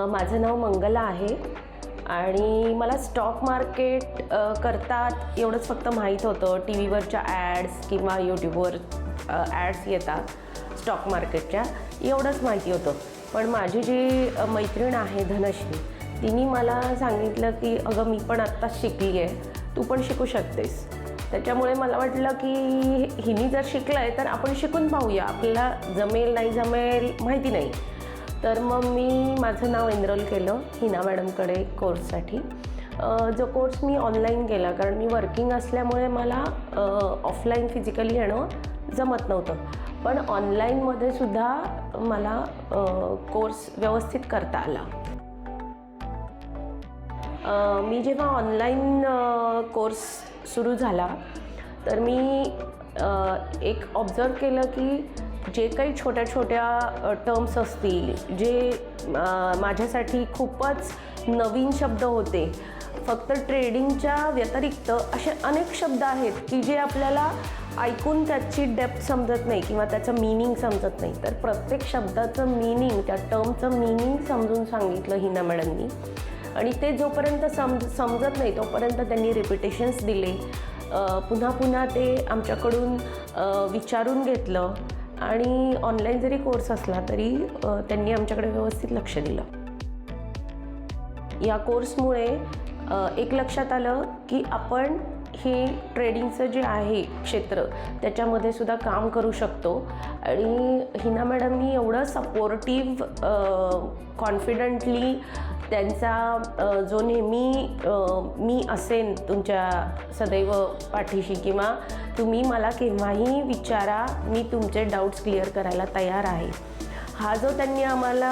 माझं नाव मंगला आहे आणि मला स्टॉक मार्केट करतात एवढंच फक्त माहीत होतं. टी व्हीवरच्या ॲड्स किंवा यूट्यूबवर ॲड्स येतात स्टॉक मार्केटच्या, एवढंच माहिती होतं. पण माझी जी मैत्रीण आहे धनश्री, तिने मला सांगितलं की अगं मी पण आत्ताच शिकली आहे, तू पण शिकू शकतेस. त्याच्यामुळे मला वाटलं की हिनी जर शिकलं आहे तर आपण शिकून पाहूया, आपल्याला जमेल नाही जमेल माहिती नाही. तर मग मी माझं नाव एनरोल केलं हिना मॅडमकडे कोर्ससाठी. जो कोर्स मी ऑनलाईन केला, कारण मी वर्किंग असल्यामुळे मला ऑफलाईन फिजिकली येणं जमत नव्हतं. पण ऑनलाईनमध्ये सुद्धा मला कोर्स व्यवस्थित करता आला. मी जेव्हा ऑनलाईन कोर्स सुरू झाला तर मी एक ऑब्झर्व केलं की जे काही छोट्या छोट्या टर्म्स असतील, जे माझ्यासाठी खूपच नवीन शब्द होते, फक्त ट्रेडिंगच्या व्यतिरिक्त असे अनेक शब्द आहेत की जे आपल्याला ऐकून त्याची डेप्थ समजत नाही किंवा त्याचं मीनिंग समजत नाही. तर प्रत्येक शब्दाचं मीनिंग, त्या टर्मचं मीनिंग समजून सांगितलं हिना मॅडमनी. आणि ते जोपर्यंत समजत नाही तोपर्यंत त्यांनी रिपिटेशन्स दिले. पुन्हा पुन्हा ते आमच्याकडून विचारून घेतलं आणि ऑनलाईन जरी कोर्स असला तरी त्यांनी आमच्याकडे व्यवस्थित लक्ष दिलं. या कोर्समुळे एक लक्षात आलं की आपण हे ट्रेडिंगचं जे आहे क्षेत्र त्याच्यामध्ये सुद्धा काम करू शकतो. आणि हिना मॅडमनी एवढं सपोर्टिव्ह, कॉन्फिडंटली त्यांचा जो नेहमी मी असेन तुमच्या सदैव पाठीशी किंवा तुम्ही मला केव्हाही विचारा, मी तुमचे डाऊट्स क्लिअर करायला तयार आहे, हा जो त्यांनी आम्हाला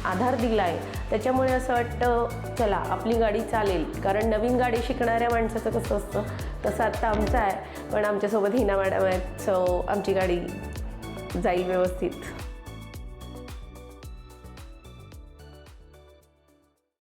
आधार दिला आहे, त्याच्यामुळे असं वाटतं चला आपली गाडी चालेल. कारण नवीन गाडी शिकणाऱ्या माणसाचं कसं असतं तसं आत्ता आमचं आहे, पण आमच्यासोबत हिना मॅडम आहेत, सो आमची गाडी जाईल व्यवस्थित.